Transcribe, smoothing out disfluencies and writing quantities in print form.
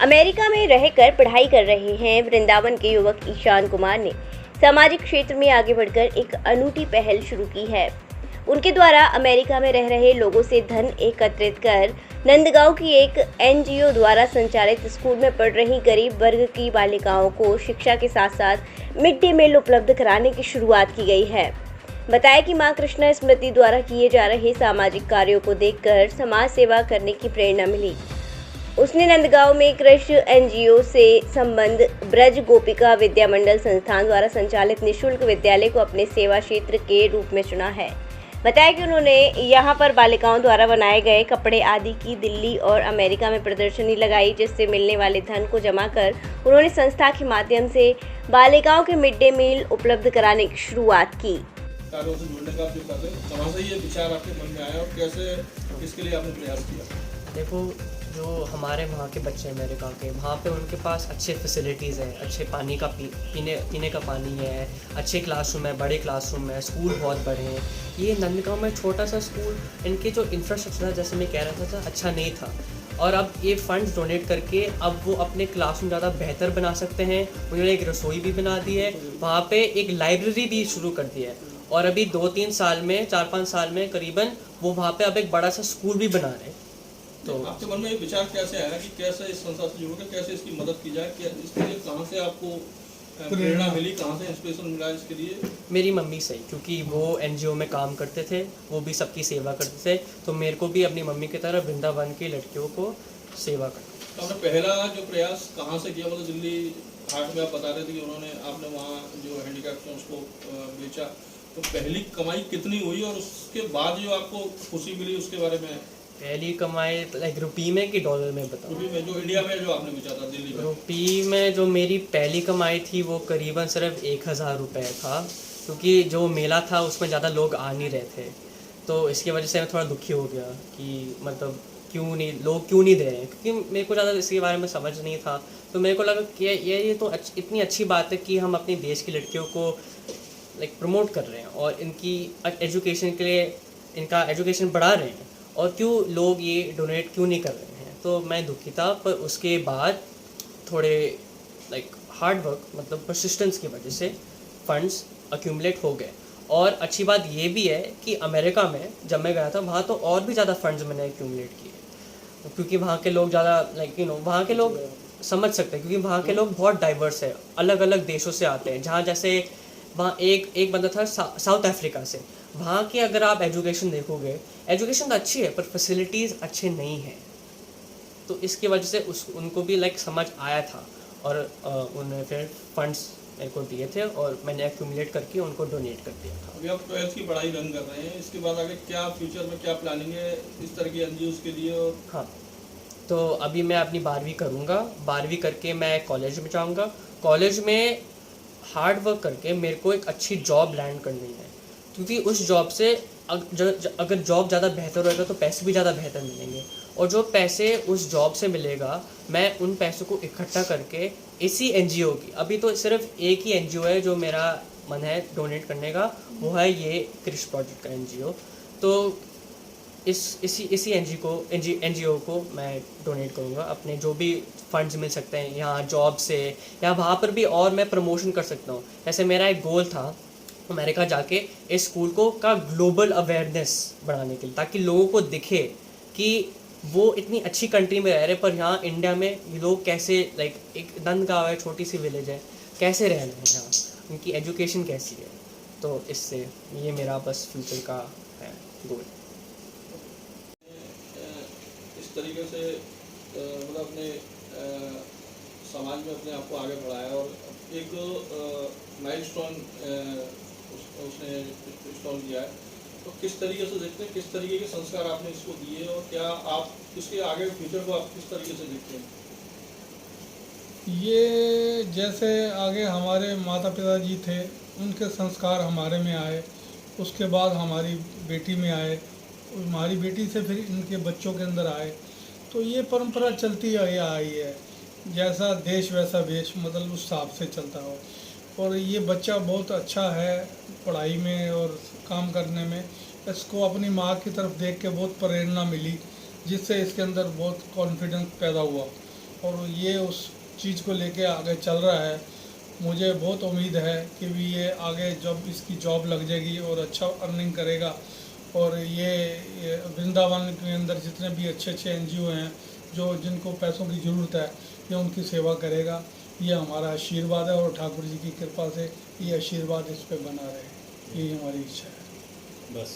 America में रहकर पढ़ाई कर रहे हैं वृंदावन के युवक ईशान कुमार ने सामाजिक क्षेत्र में आगे बढ़कर एक अनूठी पहल शुरू की है। उनके द्वारा अमेरिका में रह रहे लोगों से धन एकत्रित कर नंदगांव की एक एनजीओ द्वारा संचालित स्कूल में पढ़ रही गरीब वर्ग की बालिकाओं को शिक्षा के साथ साथ मिड डे मील उपलब्ध कराने की शुरुआत की गई है। बताया कि मां कृष्णा स्मृति द्वारा किए जा रहे सामाजिक कार्यों को देखकर समाज सेवा करने की प्रेरणा मिली। उसने नंदगांव में कृषि एनजीओ से संबंध ब्रज गोपिका विद्या मंडल संस्थान द्वारा संचालित निःशुल्क विद्यालय को अपने सेवा क्षेत्र के रूप में चुना है। बताया कि उन्होंने यहां पर बालिकाओं द्वारा बनाए गए कपड़े आदि की दिल्ली और अमेरिका में प्रदर्शनी लगाई, जिससे मिलने वाले धन को जमा कर उन्होंने संस्था के माध्यम से बालिकाओं के मिड डे मील उपलब्ध कराने की शुरुआत की। कार्यों से जुड़ने का आप जो कर रहे हैं, कहाँ से ये विचार आपके मन में आया और कैसे इसके लिए आपने प्रयास किया? देखो, जो हमारे वहाँ के बच्चे अमेरिका के, वहाँ पे उनके पास अच्छे फैसिलिटीज़ हैं, अच्छे पानी का पीने का पानी है, अच्छे क्लासरूम है, बड़े क्लासरूम है, स्कूल बहुत बड़े हैं। ये नंदगांव में छोटा सा स्कूल, इनके जो इंफ्रास्ट्रक्चर था, जैसे मैं कह रहा था, अच्छा नहीं था। और अब ये फंड्स डोनेट करके अब वो अपने क्लासरूम ज़्यादा बेहतर बना सकते हैं। उन्होंने एक रसोई भी बना दी है, वहाँ पे एक लाइब्रेरी भी शुरू कर दी है, और अभी 2-3 साल में, 4-5 साल में करीबन वो वहाँ पे अब एक बड़ा सा स्कूल भी बना रहे हैं। तो आपके मन में ये विचार कैसे आया कि कैसे इस संस्था से जुड़कर कैसे इसकी मदद की जाए? क्या इसके लिए कहाँ से आपको प्रेरणा मिली, कहाँ से इंस्पिरेशन मिला इसके लिए? मेरी मम्मी से, क्योंकि वो एनजीओ में काम करते थे, वो भी सबकी सेवा करते थे, तो मेरे को भी अपनी मम्मी की तरह वृंदावन की लड़कियों को सेवा करना। तो आपने पहला जो प्रयास कहाँ से किया? मतलब दिल्ली हाट में आप बता रहे थे कि आपने वहाँ जो हैंडीकैप थे उसको बेचा, तो पहली कमाई कितनी हुई और उसके बाद जो आपको खुशी मिली उसके बारे में? पहली कमाई लाइक रुपी में कि डॉलर में बताऊँ? रुपी में, जो इंडिया में जो आपने बेचा था दिल्ली में। रुपी में जो मेरी पहली कमाई थी वो करीबन सिर्फ 1000 रुपये था, क्योंकि जो मेला था उसमें ज़्यादा लोग आ नहीं रहे थे, तो इसकी वजह से मैं थोड़ा दुखी हो गया कि मतलब लोग क्यों नहीं दे रहे हैं, क्योंकि मेरे को ज़्यादा इसके बारे में समझ नहीं था। तो मेरे को लगा कि ये तो इतनी अच्छी बात है कि हम अपने देश की लड़कियों को लाइक प्रमोट कर रहे हैं और इनकी एजुकेशन के लिए इनका एजुकेशन बढ़ा रहे हैं, और क्यों लोग ये डोनेट क्यों नहीं कर रहे हैं। तो मैं दुखी था, पर उसके बाद थोड़े लाइक हार्ड वर्क, मतलब परसिस्टेंस की वजह से फंड्स अक्यूमुलेट हो गए। और अच्छी बात ये भी है कि अमेरिका में जब मैं गया था वहाँ तो और भी ज़्यादा फंड्स मैंने अक्यूमुलेट किए, क्योंकि वहाँ के लोग ज़्यादा वहाँ के लोग समझ सकते हैं, क्योंकि वहाँ के लोग बहुत डाइवर्स है, अलग अलग देशों से आते हैं। जहाँ जैसे वहाँ एक बंदा था साउथ अफ्रीका से, वहाँ की अगर आप एजुकेशन देखोगे, एजुकेशन तो अच्छी है पर फैसिलिटीज़ अच्छे नहीं हैं, तो इसकी वजह से उनको भी लाइक समझ आया था, और उन्होंने फिर फंड्स मेरे को दिए थे और मैंने एक्यूमुलेट करके उनको डोनेट कर दिया था। अभी आप 12th की पढ़ाई रन कर रहे हैं, इसके बाद आगे क्या फ्यूचर में क्या प्लानिंग है इस तरह की एनजीओज़ के लिए? और हाँ, तो अभी मैं अपनी 12वीं करूँगा, 12वीं करके मैं कॉलेज में जाऊँगा। कॉलेज में हार्ड वर्क करके मेरे को एक अच्छी जॉब लैंड करनी है, क्योंकि उस जॉब से अगर जॉब ज़्यादा बेहतर होएगा तो पैसे भी ज़्यादा बेहतर मिलेंगे, और जो पैसे उस जॉब से मिलेगा मैं उन पैसों को इकट्ठा करके इसी एनजीओ की, अभी तो सिर्फ एक ही एनजीओ है जो मेरा मन है डोनेट करने का, वो है ये कृषि प्रोजेक्ट का एनजीओ। तो इसी एनजीओ को मैं डोनेट करूँगा। अपने जो भी फंड्स मिल सकते हैं यहाँ जॉब से या वहाँ पर भी, और मैं प्रमोशन कर सकता हूँ। जैसे मेरा एक गोल था अमेरिका जाके इस स्कूल को का ग्लोबल अवेयरनेस बढ़ाने के लिए, ताकि लोगों को दिखे कि वो इतनी अच्छी कंट्री में रह रहे, पर यहाँ इंडिया में ये लोग कैसे, लाइक एक नंदगांव है, छोटी सी विलेज है, कैसे रह रहे हैं यहाँ, उनकी एजुकेशन कैसी है। तो इससे ये मेरा बस फ्यूचर का है गोल। इस तरीके से मतलब अपने समाज में अपने आप को आगे बढ़ाया और एक माइलस्टोन उसने इंस्टॉल किया है। तो किस तरीके से देखते हैं, किस तरीके के संस्कार आपने इसको दिए और क्या आप इसके आगे फ्यूचर को आप किस तरीके से देखते हैं? ये जैसे आगे हमारे माता पिता जी थे, उनके संस्कार हमारे में आए, उसके बाद हमारी बेटी में आए, हमारी बेटी से फिर इनके बच्चों के अंदर आए, तो ये परंपरा चलती आई है। जैसा देश वैसा वेश, मतलब उस हिसाब से चलता हो। और ये बच्चा बहुत अच्छा है पढ़ाई में और काम करने में। इसको अपनी माँ की तरफ देख के बहुत प्रेरणा मिली, जिससे इसके अंदर बहुत कॉन्फिडेंस पैदा हुआ और ये उस चीज़ को लेके आगे चल रहा है। मुझे बहुत उम्मीद है कि भी ये आगे जब इसकी जॉब लग जाएगी और अच्छा अर्निंग करेगा, और ये वृंदावन के अंदर जितने भी अच्छे अच्छे NGO हैं जो जिनको पैसों की ज़रूरत है, ये उनकी सेवा करेगा। ये हमारा आशीर्वाद है और ठाकुर जी की कृपा से ये आशीर्वाद इस पे बना रहे, यही हमारी इच्छा है। बस।